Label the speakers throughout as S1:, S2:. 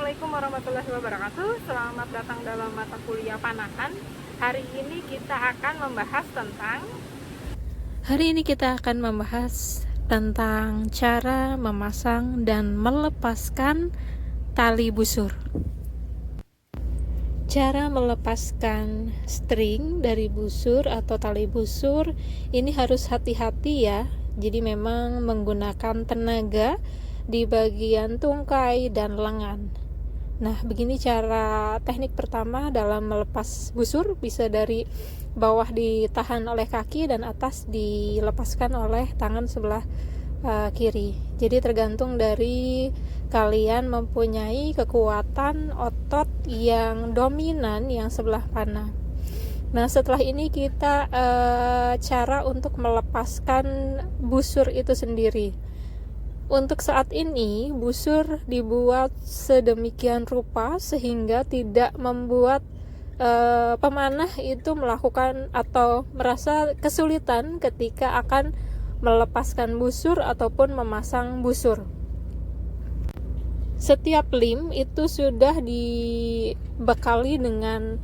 S1: Assalamualaikum warahmatullahi wabarakatuh. Selamat datang dalam mata kuliah Panahan. Hari ini kita akan membahas tentang cara memasang dan melepaskan tali busur. Cara melepaskan string dari busur atau tali busur ini harus hati-hati ya. Jadi memang menggunakan tenaga di bagian tungkai dan lengan. Nah, begini cara teknik pertama dalam melepas busur, bisa dari bawah ditahan oleh kaki dan atas dilepaskan oleh tangan sebelah kiri. Jadi tergantung dari kalian mempunyai kekuatan otot yang dominan yang sebelah mana. Nah, setelah ini kita cara untuk melepaskan busur itu sendiri. Untuk saat ini, busur dibuat sedemikian rupa sehingga tidak membuat pemanah itu melakukan atau merasa kesulitan ketika akan melepaskan busur ataupun memasang busur. Setiap lem itu sudah dibekali dengan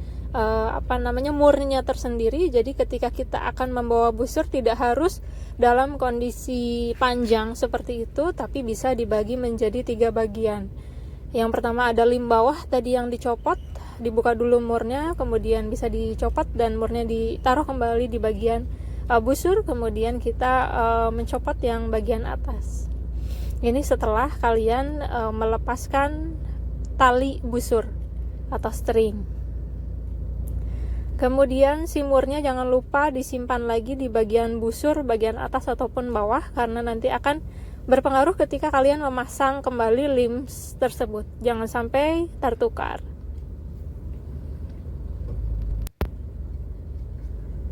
S1: murnya tersendiri. Jadi ketika kita akan membawa busur tidak harus dalam kondisi panjang seperti itu, tapi bisa dibagi menjadi 3 bagian. Yang pertama ada lem bawah tadi yang dicopot, dibuka dulu murnya, kemudian bisa dicopot dan murnya ditaruh kembali di bagian busur, kemudian kita mencopot yang bagian atas. Ini setelah kalian melepaskan tali busur atau string. Kemudian si murnya jangan lupa disimpan lagi di bagian busur, bagian atas ataupun bawah, karena nanti akan berpengaruh ketika kalian memasang kembali limbs tersebut. Jangan sampai tertukar.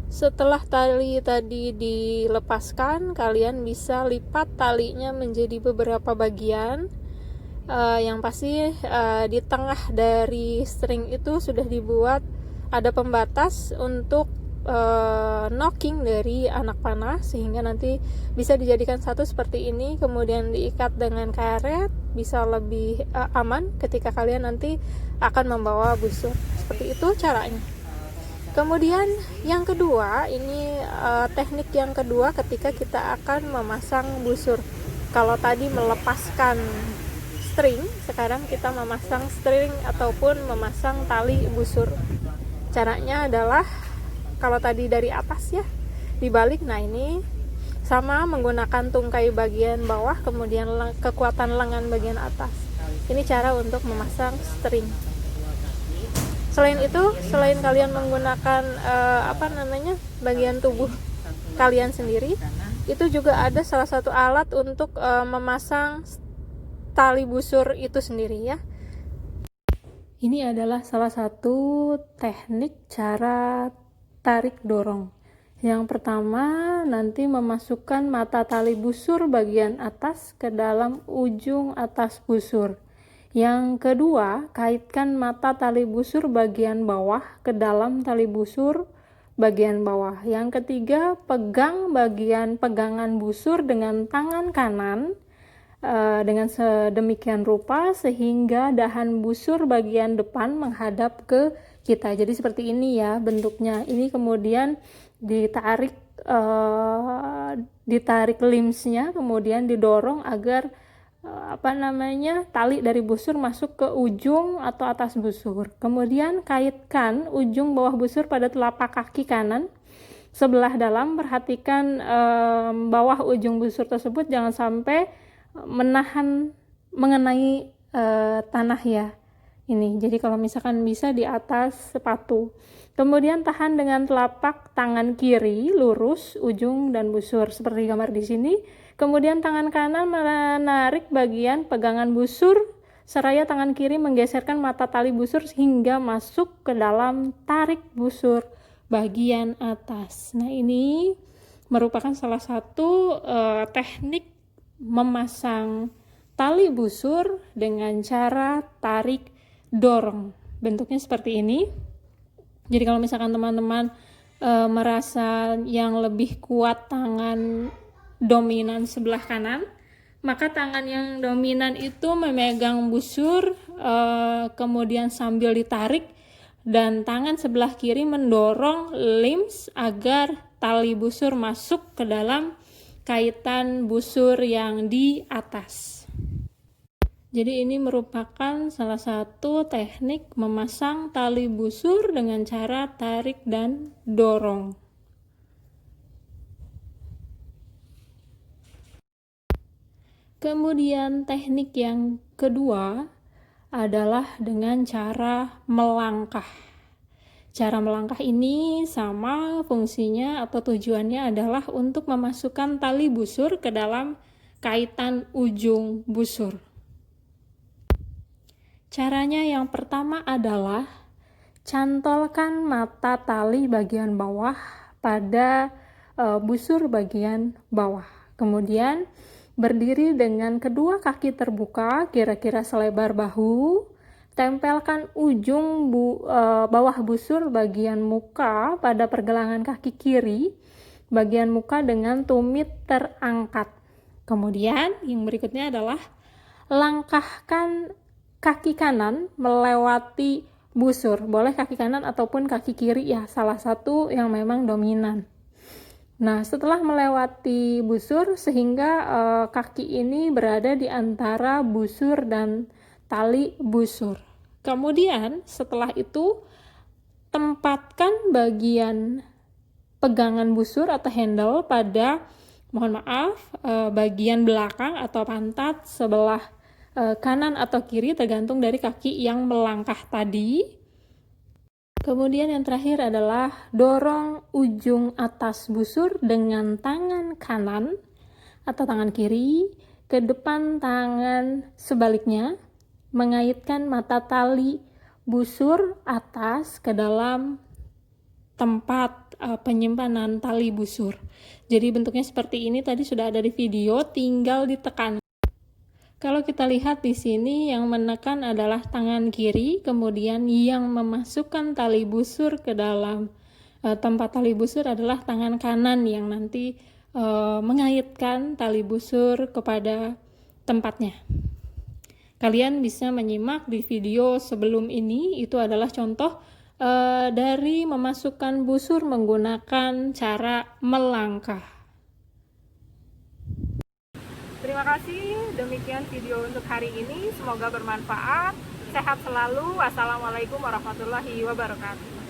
S1: Setelah tali tadi dilepaskan, kalian bisa lipat talinya menjadi beberapa bagian. Yang pasti di tengah dari string itu sudah dibuat ada pembatas untuk knocking dari anak panah, sehingga nanti bisa dijadikan satu seperti ini, kemudian diikat dengan karet, bisa lebih aman ketika kalian nanti akan membawa busur. Seperti itu caranya. Kemudian yang kedua, ini teknik yang kedua ketika kita akan memasang busur. Kalau tadi melepaskan string, sekarang kita memasang string ataupun memasang tali busur. Caranya adalah kalau tadi dari atas ya, dibalik. Nah, ini sama menggunakan tungkai bagian bawah, kemudian kekuatan lengan bagian atas. Ini cara untuk memasang string. Selain itu, selain kalian menggunakan bagian tubuh kalian sendiri, itu juga ada salah satu alat untuk memasang tali busur itu sendiri ya. Ini adalah salah satu teknik cara tarik dorong. Yang pertama, nanti memasukkan mata tali busur bagian atas ke dalam ujung atas busur. Yang kedua, kaitkan mata tali busur bagian bawah ke dalam tali busur bagian bawah. Yang ketiga, pegang bagian pegangan busur dengan tangan kanan dengan sedemikian rupa sehingga dahan busur bagian depan menghadap ke kita. Jadi seperti ini ya bentuknya. Ini kemudian ditarik limbsnya, kemudian didorong agar tali dari busur masuk ke ujung atau atas busur. Kemudian kaitkan ujung bawah busur pada telapak kaki kanan sebelah dalam. Perhatikan bawah ujung busur tersebut jangan sampai mengenai tanah ya. Ini jadi kalau misalkan bisa di atas sepatu. Kemudian tahan dengan telapak tangan kiri lurus ujung dan busur seperti gambar di sini. Kemudian tangan kanan menarik bagian pegangan busur, seraya tangan kiri menggeserkan mata tali busur hingga masuk ke dalam tarik busur bagian atas. Nah, ini merupakan salah satu teknik memasang tali busur dengan cara tarik dorong. Bentuknya seperti ini. Jadi kalau misalkan teman-teman merasa yang lebih kuat tangan dominan sebelah kanan, maka tangan yang dominan itu memegang busur kemudian sambil ditarik dan tangan sebelah kiri mendorong limbs agar tali busur masuk ke dalam kaitan busur yang di atas. Jadi ini merupakan salah satu teknik memasang tali busur dengan cara tarik dan dorong. Kemudian teknik yang kedua adalah dengan cara melangkah. Cara melangkah ini sama fungsinya atau tujuannya adalah untuk memasukkan tali busur ke dalam kaitan ujung busur. Caranya yang pertama adalah cantolkan mata tali bagian bawah pada busur bagian bawah. Kemudian berdiri dengan kedua kaki terbuka kira-kira selebar bahu. Tempelkan ujung bawah busur bagian muka pada pergelangan kaki kiri, bagian muka dengan tumit terangkat. Kemudian yang berikutnya adalah langkahkan kaki kanan melewati busur. Boleh kaki kanan ataupun kaki kiri ya, salah satu yang memang dominan. Nah, setelah melewati busur sehingga kaki ini berada di antara busur dan tali busur. Kemudian setelah itu tempatkan bagian pegangan busur atau handle pada, mohon maaf, bagian belakang atau pantat sebelah kanan atau kiri tergantung dari kaki yang melangkah tadi. Kemudian yang terakhir adalah dorong ujung atas busur dengan tangan kanan atau tangan kiri ke depan tangan sebaliknya, mengaitkan mata tali busur atas ke dalam tempat penyimpanan tali busur. Jadi bentuknya seperti ini, tadi sudah ada di video, tinggal ditekan. Kalau kita lihat di sini yang menekan adalah tangan kiri, kemudian yang memasukkan tali busur ke dalam tempat tali busur adalah tangan kanan yang nanti mengaitkan tali busur kepada tempatnya. Kalian bisa menyimak di video sebelum ini, itu adalah contoh dari memasukkan busur menggunakan cara melangkah. Terima kasih, demikian video untuk hari ini, semoga bermanfaat. Sehat selalu. Wassalamualaikum warahmatullahi wabarakatuh.